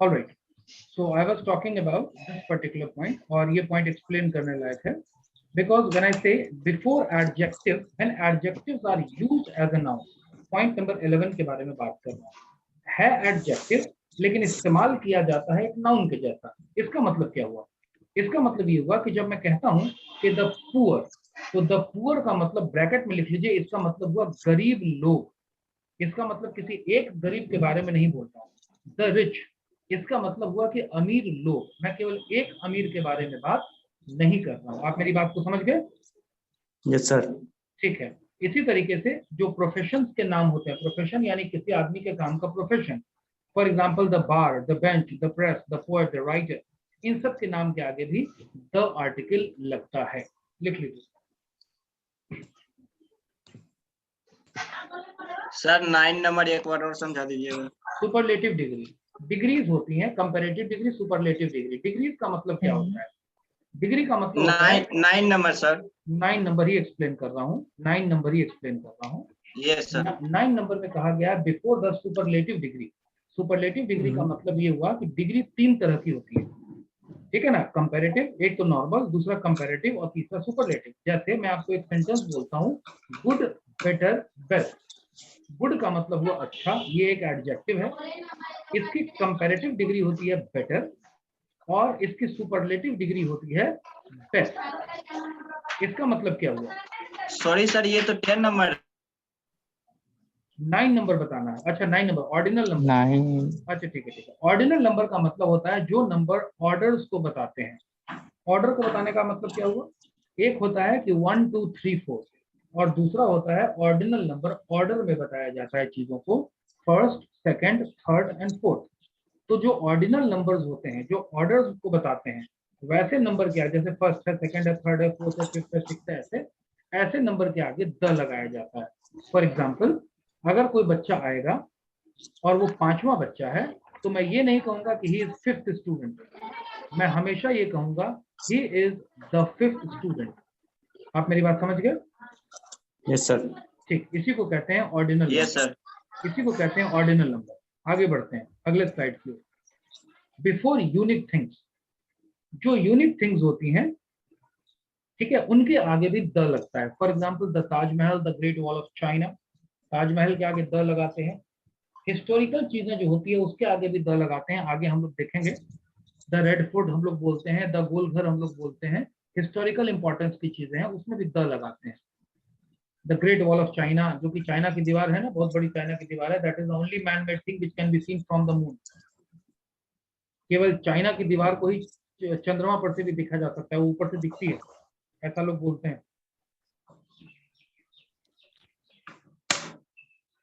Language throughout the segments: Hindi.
Alright, so I was talking about this particular point, और ये पॉइंट एक्सप्लेन करने लायक है, because when I say before adjective, when adjectives are used as a noun, point number 11 के बारे में बात कर रहा हूं, है एडजेक्टिव लेकिन इस्तेमाल किया जाता है एक नाउन के जैसा। इसका मतलब क्या हुआ? इसका मतलब ये हुआ कि जब मैं कहता हूं कि द पुअर, तो द पुअर का मतलब ब्रैकेट में लिख लीजिए, इसका मतलब हुआ गरीब लोग। इसका मतलब किसी एक गरीब के बारे में नहीं बोलता हूं। द रिच, इसका मतलब हुआ कि अमीर लोग, मैं केवल एक अमीर के बारे में बात नहीं कर रहा हूं। आप मेरी बात को समझ गए? Yes sir. ठीक है। इसी तरीके से जो प्रोफेशन के नाम होते हैं, प्रोफेशन यानी किसी आदमी के काम का profession, for example the bar, the bench, the press, the poet, the writer, इन सब के नाम के आगे भी द आर्टिकल लगता है। लिख लीजिए सर 9 नंबर एक बार और समझा दीजिएगा। सुपरलेटिव डिग्री, डिग्रीज होती हैं, comparative degree, superlative degree. Degrees का मतलब क्या होता है? डिग्री का मतलब 9 नंबर सर। 9 नंबर ही एक्सप्लेन कर रहा हूँ, 9 नंबर ही एक्सप्लेन कर रहा हूँ। Yes sir. 9 नंबर में कहा गया before the superlative degree. Superlative degree का मतलब ये हुआ कि डिग्री 3 तरह की होती है, ठीक है ना? कंपैरेटिव, एक तो नॉर्मल, दूसरा कंपैरेटिव और तीसरा सुपरलेटिव। जैसे मैं आपको एक सेंटेंस बोलता हूँ, गुड, बेटर, बेस्ट। गुड का मतलब हुआ अच्छा, ये एक एडजेक्टिव है, इसकी कंपैरेटिव डिग्री होती है बेटर और इसकी सुपरलेटिव डिग्री होती है बेस्ट। इसका मतलब क्या हुआ? सॉरी सर, ये तो 10 नंबर। 9 नंबर बताना है। अच्छा 9 नंबर ऑर्डिनल नंबर। अच्छा ठीक है ठीक है। ऑर्डिनल नंबर का मतलब होता है जो नंबर ऑर्डर्स को बताते हैं। ऑर्डर को बताने का मतलब क्या हुआ? एक होता है कि 1 2 3 4 और दूसरा होता है ऑर्डिनल नंबर। ऑर्डर में बताया जाता है चीजों को, first, second, third and fourth. तो जो ऑर्डिनल नंबर्स होते हैं, जो ऑर्डर्स को बताते हैं, वैसे नंबर क्या है, जैसे फर्स्ट है, सेकंड है, थर्ड है, फोर्थ है, फिफ्थ है, सिक्स्थ है, ऐसे ऐसे नंबर के आगे द लगाया जाता है। फॉर एग्जाम्पल, अगर कोई बच्चा आएगा और वो 5वां बच्चा है, तो मैं ये नहीं कहूंगा कि ही इज 5th स्टूडेंट, मैं हमेशा ये कहूंगा he is the 5th student. आप मेरी बात समझ गए? Yes sir. ठीक, इसी को कहते हैं ऑर्डिनल। Yes sir. इसी को कहते हैं ऑर्डिनल नंबर। आगे बढ़ते हैं अगले स्लाइड की ओर। बिफोर यूनिक थिंग्स, जो यूनिक थिंग्स होती हैं, ठीक है, उनके आगे भी द लगता है। For example the Taj Mahal, the great wall of China, Taj Mahal के आगे द लगाते हैं। हिस्टोरिकल चीजें जो होती है उसके आगे भी द लगाते हैं, आगे हम लोग देखेंगे। द रेड फोर्ट हम लोग बोलते हैं, द गोल घर हम लोग बोलते हैं, हिस्टोरिकल इंपॉर्टेंस की चीजें हैं उसमें भी द लगाते हैं। The great wall of China, जो कि चाइना की दीवार है ना, बहुत बड़ी चाइना की दीवार है, that is the only man made thing which can be seen from the moon. केवल चाइना की दीवार को ही चंद्रमा पर से भी देखा जा सकता है, वो ऊपर से दिखती है, ऐसा लोग बोलते हैं।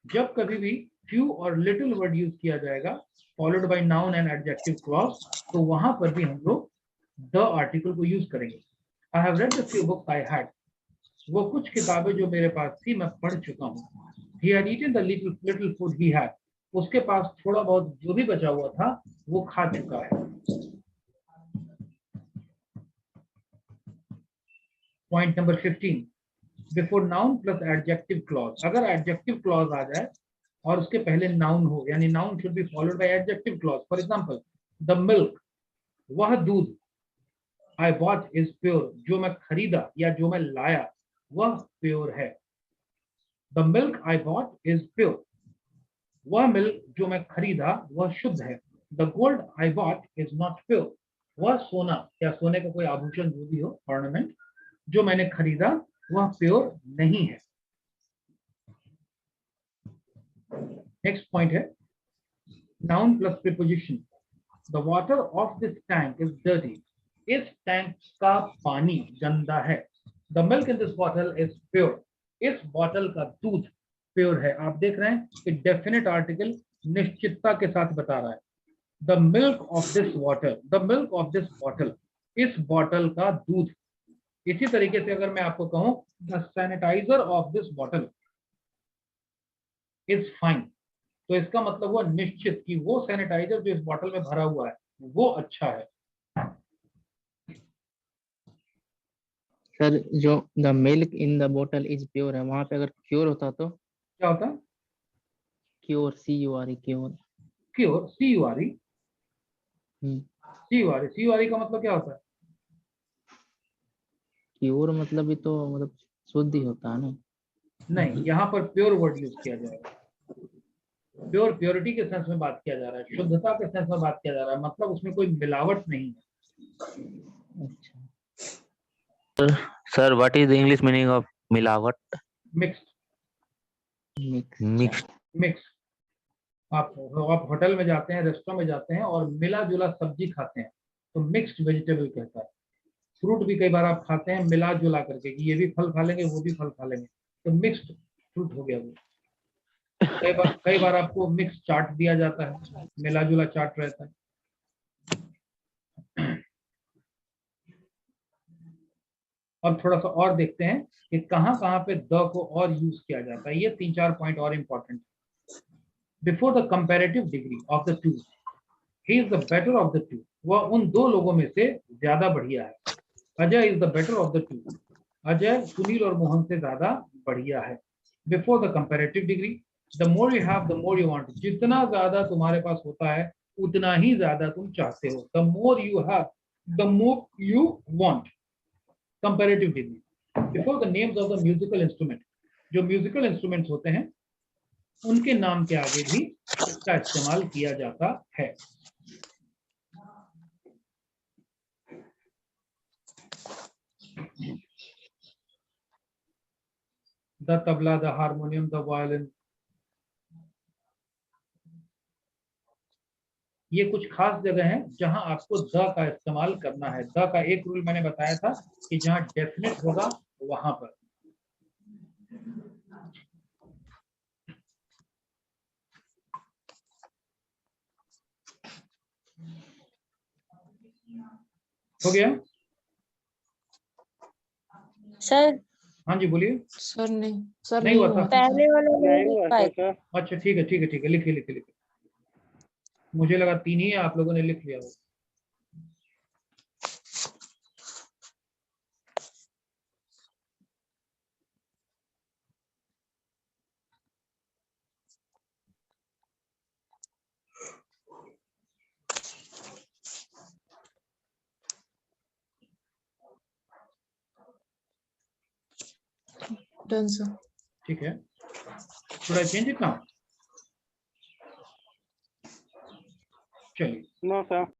जब कभी भी फ्यू और लिटिल वर्ड यूज किया जाएगा followed by noun and adjective clause, तो वहां पर भी हम लोग द आर्टिकल को यूज करेंगे। I have read the few books I had, वो कुछ किताबें जो मेरे पास थी मैं पढ़ चुका हूँ। He had eaten the little food he had, उसके पास थोड़ा बहुत जो भी बचा हुआ था वो खा चुका है। Point number 15, before noun plus adjective clause. अगर एडजेक्टिव क्लॉज आ जाए और उसके पहले नाउन हो, यानी noun should be followed by adjective clause. For example, the milk, वह दूध, आई बॉट इज प्योर, जो मैं खरीदा या जो मैं लाया वह प्योर है। The milk I bought is pure, वह मिल्क जो मैं खरीदा वह शुद्ध है। The gold I bought is not pure, वह सोना या सोने का कोई आभूषण जो भी हो, ऑर्नामेंट, जो मैंने खरीदा वह प्योर नहीं है। नेक्स्ट पॉइंट है noun plus preposition. The water of this tank is dirty, इस टैंक का पानी गंदा है। The milk in this bottle is pure, इस बॉटल का दूध प्योर है। आप देख रहे हैं कि डेफिनेट आर्टिकल निश्चितता के साथ बता रहा है। The milk of this water, the milk of this bottle, इस बॉटल का दूध। इसी तरीके से अगर मैं आपको कहूं the sanitiser of this bottle is fine, तो इसका मतलब हुआ निश्चित कि वो सैनिटाइजर जो इस बॉटल में भरा हुआ है वो अच्छा है। सर जो द मिल्क इन द बोतल इज प्योर है, वहां पे अगर क्योर होता तो क्या होता? Cure, CURE, cure. Cure, CURE, सी वाली का मतलब क्या होता है? प्योर मतलब भी तो मतलब शुद्ध ही होता है ना। नहीं, यहाँ पर प्योर वर्ड यूज किया जाएगा। प्योर प्योरिटी के सेंस में बात किया जा रहा है, शुद्धता के सेंस में बात किया जा रहा है, मतलब उसमें कोई मिलावट नहीं है। अच्छा। Sir, what is the English meaning of मिलावट? Mix Mixed. मिक्स। आप होटल में जाते हैं, रेस्टोरेंट में जाते हैं और मिला जुला सब्जी खाते हैं तो मिक्स्ड वेजिटेबल कहता है। फ्रूट भी कई बार आप खाते हैं मिला जुला करके कि ये भी फल खा लेंगे वो भी फल खा लेंगे, तो मिक्स्ड फ्रूट हो गया वो। कई बार आपको मिक्स चाट दिया जाता है, मिला जुला चाट रहता है। अब थोड़ा सा और देखते हैं कि कहाँ कहाँ पे द को और यूज किया जाता है। ये 3-4 पॉइंट और important. Before the comparative degree of the two, he is the better of the two. वह उन दो लोगों में से ज्यादा बढ़िया है। Ajay is the better of the two. Ajay Sunil और मोहन से ज्यादा बढ़िया है। Before the comparative degree, the more you have the more you want. जितना ज्यादा तुम्हारे पास होता है उतना ही ज्यादा तुम चाहते हो। The more you have the more you want. Comparative degree. Before the names of the musical instrument, जो म्यूजिकल इंस्ट्रूमेंट्स होते हैं उनके नाम के आगे भी इसका इस्तेमाल किया जाता है। The tabla, the harmonium, the violin. ये कुछ खास जगह है जहां आपको द का इस्तेमाल करना है। द का एक रूल मैंने बताया था कि जहां डेफिनेट होगा वहां पर। हो गया? सर हाँ जी बोलिए। सर नहीं, सर नहीं हुआ था? पहले वाला नहीं लिख पाए। अच्छा ठीक है ठीक है ठीक है, लिखिए लिखिए लिखिए। मुझे लगा 3 ही है, आप लोगों ने लिख लिया वो। Done sir. ठीक है, should I change it now? चलिए। No sir.